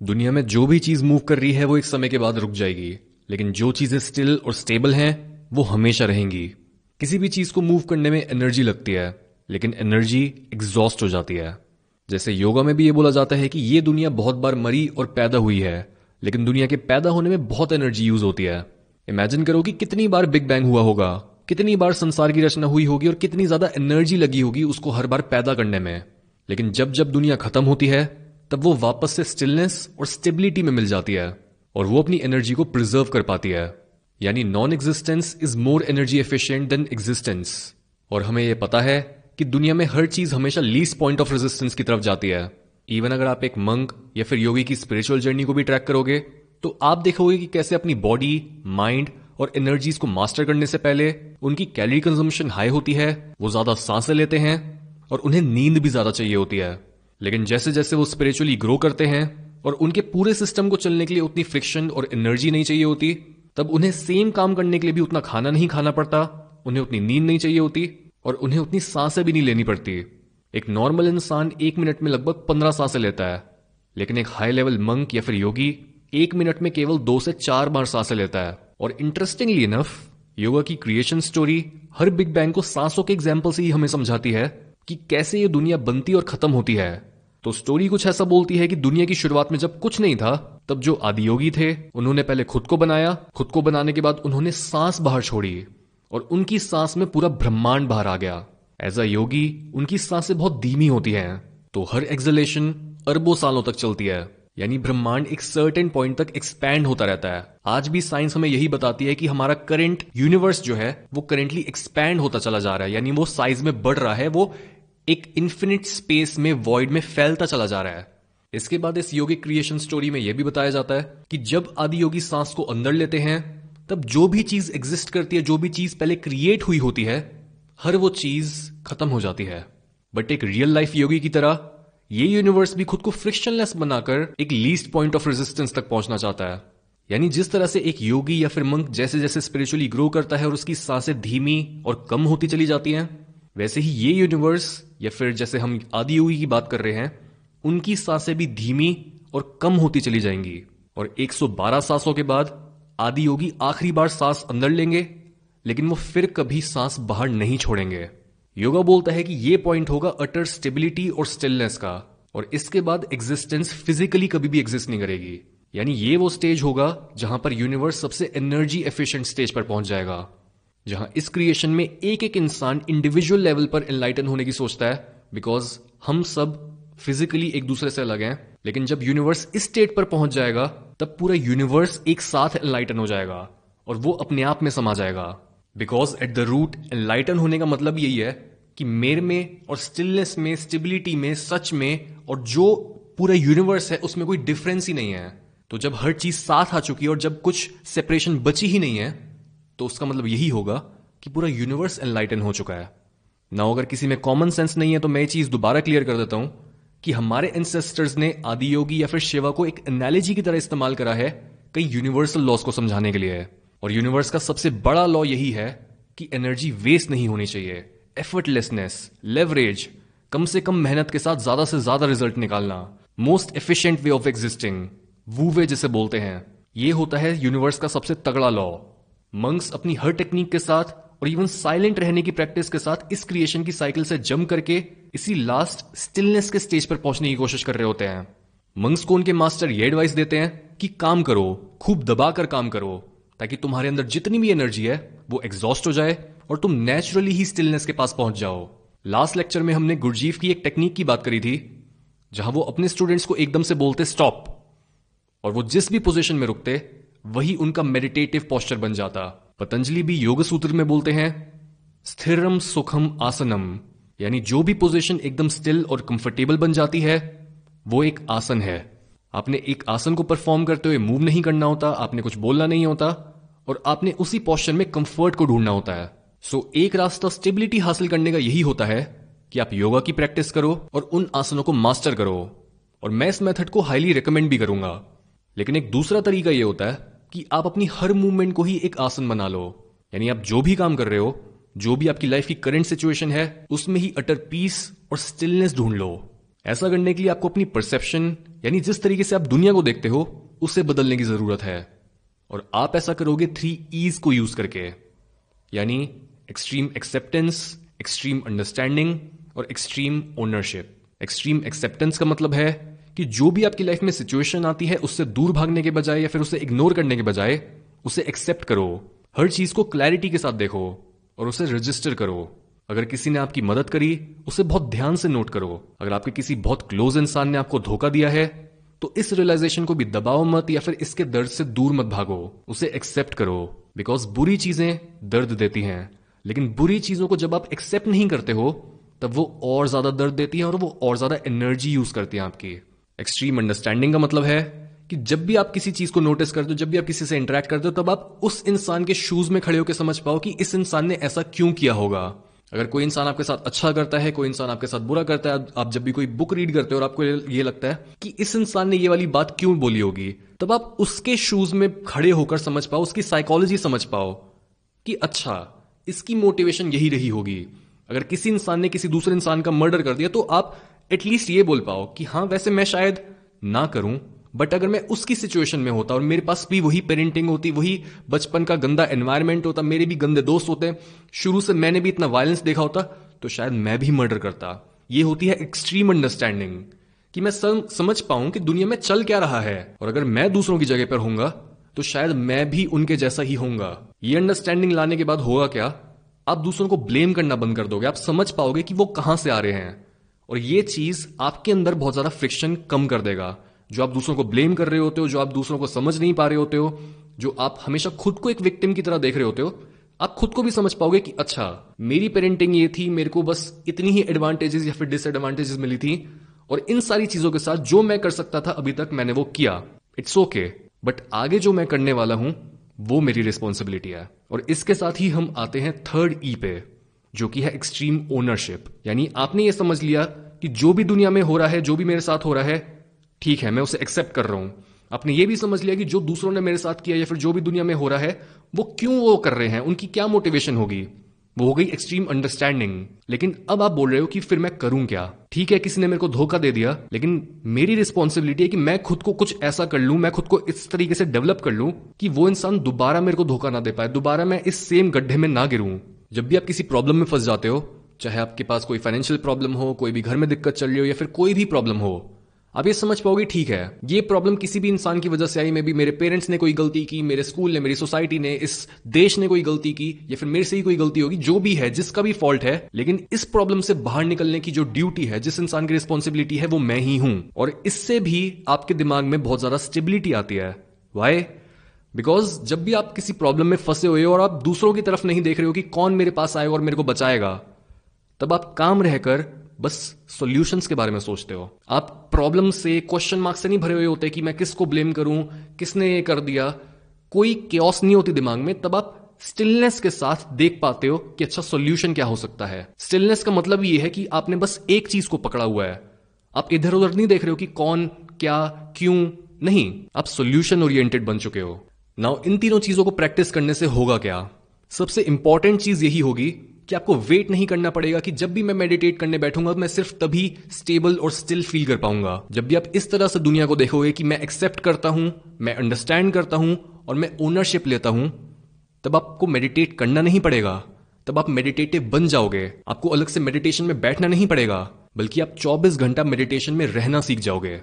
दुनिया में जो भी चीज मूव कर रही है वो एक समय के बाद रुक जाएगी, लेकिन जो चीजें स्टिल और स्टेबल हैं वो हमेशा रहेंगी। किसी भी चीज को मूव करने में एनर्जी लगती है, लेकिन एनर्जी एग्जॉस्ट हो जाती है। जैसे योगा में भी ये बोला जाता है कि ये दुनिया बहुत बार मरी और पैदा हुई है, लेकिन दुनिया के पैदा होने में बहुत एनर्जी यूज होती है। इमेजिन करो कि कितनी बार बिग बैंग हुआ होगा, कितनी बार संसार की रचना हुई होगी और कितनी ज्यादा एनर्जी लगी होगी उसको हर बार पैदा करने में। लेकिन जब जब दुनिया खत्म होती है तब वो वापस से स्टिलनेस और स्टेबिलिटी में मिल जाती है और वो अपनी एनर्जी को प्रिजर्व कर पाती है। यानी non existence is more energy efficient then existence. और हमें यह पता है कि दुनिया में हर चीज हमेशा लीस्ट पॉइंट ऑफ रेजिस्टेंस की तरफ जाती है। इवन अगर आप एक मंक या फिर योगी की स्पिरिचुअल जर्नी को भी ट्रैक करोगे तो आप देखोगे कि कैसे अपनी बॉडी, माइंड और एनर्जीज को मास्टर करने से पहले उनकी कैलोरी कंजम्पशन हाई होती है, वो ज्यादा सांसें लेते हैं और उन्हें नींद भी ज्यादा चाहिए होती है। लेकिन जैसे जैसे वो स्पिरिचुअली ग्रो करते हैं और उनके पूरे सिस्टम को चलने के लिए उतनी फ्रिक्शन और एनर्जी नहीं चाहिए होती, तब उन्हें सेम काम करने के लिए भी उतना खाना नहीं खाना पड़ता, उन्हें उतनी नींद नहीं चाहिए होती और उन्हें उतनी सांसें भी नहीं लेनी पड़ती। एक नॉर्मल इंसान 1 मिनट में लगभग 15 सांसें लेता है, लेकिन एक हाई लेवल मंक या फिर योगी 1 मिनट में केवल 2 से 4 बार सांसें लेता है। और इंटरेस्टिंगली इनफ, योगा की क्रिएशन स्टोरी हर बिग बैंग को सांसों के एग्जाम्पल से ही हमें समझाती है कि कैसे ये दुनिया बनती और खत्म होती है। तो स्टोरी कुछ ऐसा बोलती है कि दुनिया की शुरुआत में जब कुछ नहीं था, तब जो आदियोगी थे उन्होंने पहले खुद को बनाया, खुद को बनाने के बाद उन्होंने सांस बाहर छोड़ी और उनकी सांस में पूरा ब्रह्मांड बाहर आ गया। एज अ योगी उनकी सांसें बहुत धीमी होती हैं, तो हर एक्सलेशन अरबों सालों तक चलती है। यानी ब्रह्मांड एक सर्टेन पॉइंट तक एक्सपैंड होता रहता है। आज भी साइंस हमें यही बताती है कि हमारा करंट यूनिवर्स जो है वो करेंटली एक्सपैंड होता चला जा रहा है, यानी वो साइज में बढ़ रहा है, वो एक इन्फिनिट स्पेस में वॉइड में फैलता चला जा रहा है। इसके बाद इस योगिक क्रिएशन स्टोरी में यह भी बताया जाता है कि जब आदि योगी सांस को अंदर लेते हैं तब जो भी चीज एग्जिस्ट करती है, जो भी चीज पहले क्रिएट हुई होती है, हर वो चीज खत्म हो जाती है। बट एक रियल लाइफ योगी की तरह ये यूनिवर्स भी खुद को फ्रिक्शनलेस बनाकर एक लीस्ट पॉइंट ऑफ रेजिस्टेंस तक पहुंचना चाहता है। यानी जिस तरह से एक योगी या फिर मंक जैसे जैसे स्पिरिचुअली ग्रो करता है और उसकी सांसें धीमी और कम होती चली जाती हैं, वैसे ही ये यूनिवर्स या फिर जैसे हम आदि योगी की बात कर रहे हैं, उनकी सांसें भी धीमी और कम होती चली जाएंगी। और 112 सांसों के बाद आदि योगी आखिरी बार सांस अंदर लेंगे, लेकिन वो फिर कभी सांस बाहर नहीं छोड़ेंगे। योगा बोलता है कि ये पॉइंट होगा अटर स्टेबिलिटी और स्टिलनेस का, और इसके बाद एग्जिस्टेंस फिजिकली कभी भी एग्जिस्ट नहीं करेगी। यानी ये वो स्टेज होगा जहां पर यूनिवर्स सबसे एनर्जी एफिशिएंट स्टेज पर पहुंच जाएगा, जहां इस क्रिएशन में एक एक इंसान इंडिविजुअल लेवल पर एनलाइटन होने की सोचता है, बिकॉज हम सब फिजिकली एक दूसरे से अलग हैं। लेकिन जब यूनिवर्स इस स्टेट पर पहुंच जाएगा तब पूरा यूनिवर्स एक साथ एनलाइटन हो जाएगा और वो अपने आप में समा जाएगा। Because at the root enlighten होने का मतलब यही है कि मेरे में और स्टिलनेस में, स्टेबिलिटी में, सच में और जो पूरा यूनिवर्स है उसमें कोई डिफरेंस ही नहीं है। तो जब हर चीज साथ आ चुकी है और जब कुछ सेपरेशन बची ही नहीं है, तो उसका मतलब यही होगा कि पूरा यूनिवर्स एनलाइटन हो चुका है ना। अगर किसी में कॉमन सेंस नहीं है तो मैं ये चीज दोबारा क्लियर कर देता हूं कि हमारे एंसेस्टर्स ने आदि योगी या फिर शिवा को एक एनालॉजी की तरह इस्तेमाल करा है कई यूनिवर्सल लॉस को समझाने के लिए। और यूनिवर्स का सबसे बड़ा लॉ यही है कि एनर्जी वेस्ट नहीं होनी चाहिए, एफर्टलेसनेस, लेवरेज, कम से कम मेहनत के साथ ज्यादा से ज्यादा रिजल्ट निकालना, most efficient way of existing, वू वे जिसे बोलते हैं, ये होता है यूनिवर्स का सबसे तगड़ा लॉ। मंक्स अपनी हर टेक्निक के साथ और इवन साइलेंट रहने की प्रैक्टिस के साथ इस क्रिएशन की साइकिल से जंप करके इसी लास्ट स्टिलनेस के स्टेज पर पहुंचने की कोशिश कर रहे होते हैं। मंक्स को उनके मास्टर ये एडवाइस देते हैं कि काम करो, खूब दबाकर काम करो, ताकि तुम्हारे अंदर जितनी भी एनर्जी है वो एग्जॉस्ट हो जाए और तुम नेचुरली ही स्टिलनेस के पास पहुंच जाओ। लास्ट लेक्चर में हमने गुरजीफ की एक टेक्निक की बात करी थी, जहां वो अपने स्टूडेंट्स को एकदम से बोलते स्टॉप, और वो जिस भी पोजीशन में रुकते वही उनका मेडिटेटिव पोस्चर बन जाता। पतंजलि भी योग सूत्र में बोलते हैं स्थिरम सुखम आसनम, यानी जो भी पोजीशन एकदम स्टिल और कंफर्टेबल बन जाती है वो एक आसन है। आपने एक आसन को परफॉर्म करते हुए मूव नहीं करना होता, आपने कुछ बोलना नहीं होता, और आपने उसी पोस्चर में कंफर्ट को ढूंढना होता है। सो एक रास्ता स्टेबिलिटी हासिल करने का यही होता है कि आप योगा की प्रैक्टिस करो और उन आसनों को मास्टर करो, और मैं इस मेथड को हाईली रिकमेंड भी करूंगा। लेकिन एक दूसरा तरीका यह होता है कि आप अपनी हर मूवमेंट को ही एक आसन बना लो। यानी आप जो भी काम कर रहे हो, जो भी आपकी लाइफ की करंट सिचुएशन है, उसमें ही अटर पीस और स्टिलनेस ढूंढ लो। ऐसा करने के लिए आपको अपनी परसेप्शन यानी जिस तरीके से आप दुनिया को देखते हो उसे बदलने की जरूरत है। और आप ऐसा करोगे 3 E's को यूज करके, यानी एक्सट्रीम एक्सेप्टेंस, एक्सट्रीम अंडरस्टैंडिंग और एक्सट्रीम ओनरशिप। एक्सट्रीम एक्सेप्टेंस का मतलब है कि जो भी आपकी लाइफ में सिचुएशन आती है उससे दूर भागने के बजाय या फिर उसे इग्नोर करने के बजाय उसे एक्सेप्ट करो। हर चीज को क्लैरिटी के साथ देखो और उसे रजिस्टर करो। अगर किसी ने आपकी मदद करी उसे बहुत ध्यान से नोट करो। अगर आपके किसी बहुत क्लोज इंसान ने आपको धोखा दिया है तो इस रियलाइजेशन को भी दबाओ मत या फिर इसके दर्द से दूर मत भागो, उसे एक्सेप्ट करो। बिकॉज बुरी चीजें दर्द देती हैं, लेकिन बुरी चीजों को जब आप एक्सेप्ट नहीं करते हो तब वो और ज्यादा दर्द देती है और वो और ज्यादा एनर्जी यूज करती है आपकी। एक्सट्रीम अंडरस्टैंडिंग का मतलब है कि जब भी आप किसी चीज को नोटिस करते हो, जब भी आप किसी से इंटरेक्ट करते हो, तब आप उस इंसान के शूज में खड़े होकर समझ पाओ कि इस इंसान ने ऐसा क्यों किया होगा। अगर कोई इंसान आपके साथ अच्छा करता है, कोई इंसान आपके साथ बुरा करता है, आप जब भी कोई बुक रीड करते हो और आपको ये लगता है कि इस इंसान ने ये वाली बात क्यों बोली होगी, तब आप उसके शूज में खड़े होकर समझ पाओ, उसकी साइकोलॉजी समझ पाओ कि अच्छा इसकी मोटिवेशन यही रही होगी। अगर किसी इंसान ने किसी दूसरे इंसान का मर्डर कर दिया तो आप एटलीस्ट ये बोल पाओ कि हाँ वैसे मैं शायद ना करूं, बट अगर मैं उसकी सिचुएशन में होता और मेरे पास भी वही पेरेंटिंग होती, वही बचपन का गंदा एनवायरनमेंट होता, मेरे भी गंदे दोस्त होते, शुरू से मैंने भी इतना वायलेंस देखा होता, तो शायद मैं भी मर्डर करता। ये होती है एक्सट्रीम अंडरस्टैंडिंग, कि मैं समझ पाऊं कि दुनिया में चल क्या रहा है, और अगर मैं दूसरों की जगह पर होऊंगा तो शायद मैं भी उनके जैसा ही होऊंगा। ये अंडरस्टैंडिंग लाने के बाद होगा क्या, आप दूसरों को ब्लेम करना बंद कर दोगे। आप समझ पाओगे कि वो कहां से आ रहे हैं, और ये चीज आपके अंदर बहुत ज्यादा फ्रिक्शन कम कर देगा। जो आप दूसरों को ब्लेम कर रहे होते हो, जो आप दूसरों को समझ नहीं पा रहे होते हो, जो आप हमेशा खुद को एक विक्टिम की तरह देख रहे होते हो, आप खुद को भी समझ पाओगे कि अच्छा मेरी पेरेंटिंग ये थी, मेरे को बस इतनी ही एडवांटेजेस या फिर डिसएडवांटेजेस मिली थी, और इन सारी चीजों के साथ जो मैं कर सकता था अभी तक मैंने वो किया, इट्स ओके, बट आगे जो मैं करने वाला हूं वो मेरी रिस्पॉन्सिबिलिटी है। और इसके साथ ही हम आते हैं 3rd E पे, जो कि है एक्सट्रीम ओनरशिप। यानी आपने ये समझ लिया कि जो भी दुनिया में हो रहा है, जो भी मेरे साथ हो रहा है, ठीक है मैं उसे एक्सेप्ट कर रहा हूं। आपने ये भी समझ लिया कि जो दूसरों ने मेरे साथ किया या फिर जो भी दुनिया में हो रहा है वो क्यों वो कर रहे हैं, उनकी क्या मोटिवेशन होगी, वो हो गई एक्सट्रीम अंडरस्टैंडिंग। लेकिन अब आप बोल रहे हो कि फिर मैं करूं क्या। ठीक है किसी ने मेरे को धोखा दे दिया, लेकिन मेरी रिस्पॉन्सिबिलिटी है कि मैं खुद को कुछ ऐसा कर लूं, मैं खुद को इस तरीके से डेवलप कर लूं कि वो इंसान दोबारा मेरे को धोखा ना दे पाए, दोबारा मैं इस सेम गड्ढे में ना गिरूं। जब भी आप किसी प्रॉब्लम में फंस जाते हो, चाहे आपके पास कोई फाइनेंशियल प्रॉब्लम हो, कोई भी घर में दिक्कत चल रही हो, या फिर कोई भी प्रॉब्लम हो, आप ये समझ पाओगे ठीक है ये प्रॉब्लम किसी भी इंसान की वजह से आई, मे बी मेरे पेरेंट्स ने कोई गलती की, मेरे स्कूल ने, मेरी सोसाइटी ने, इस देश ने कोई गलती की, या फिर मेरे से ही कोई गलती होगी, जो भी है, जिसका भी फॉल्ट है, लेकिन इस प्रॉब्लम से बाहर निकलने की जो ड्यूटी है, जिस इंसान की रिस्पॉन्सिबिलिटी है, वो मैं ही हूं। और इससे भी आपके दिमाग में बहुत ज्यादा स्टेबिलिटी आती है। वाई? बिकॉज जब भी आप किसी प्रॉब्लम में फंसे हुए हो और आप दूसरों की तरफ नहीं देख रहे हो कि कौन मेरे पास आएगा और मेरे को बचाएगा, तब आप काम रहकर बस सॉल्यूशंस के बारे में सोचते हो। आप प्रॉब्लम से, क्वेश्चन मार्क से नहीं भरे हुए होते कि मैं किसको ब्लेम करूं, किसने ये कर दिया, कोई केओस नहीं होती दिमाग में। तब आप स्टिलनेस के साथ देख पाते हो कि अच्छा सॉल्यूशन क्या हो सकता है। स्टिलनेस का मतलब ये है कि आपने बस एक चीज को पकड़ा हुआ है, आप इधर उधर नहीं देख रहे हो कि कौन, क्या, क्यों, नहीं, आप सॉल्यूशन ओरिएंटेड बन चुके हो। नाउ इन तीनों चीजों को प्रैक्टिस करने से होगा क्या, सबसे इंपॉर्टेंट चीज यही होगी कि आपको वेट नहीं करना पड़ेगा कि जब भी मैं मेडिटेट करने बैठूंगा तो मैं सिर्फ तभी स्टेबल और स्टिल फील कर पाऊंगा। जब भी आप इस तरह से दुनिया को देखोगे कि मैं एक्सेप्ट करता हूं, मैं अंडरस्टैंड करता हूं और मैं ओनरशिप लेता हूं, तब आपको मेडिटेट करना नहीं पड़ेगा, तब आप मेडिटेटिव बन जाओगे। आपको अलग से मेडिटेशन में बैठना नहीं पड़ेगा, बल्कि आप 24 घंटा मेडिटेशन में रहना सीख जाओगे।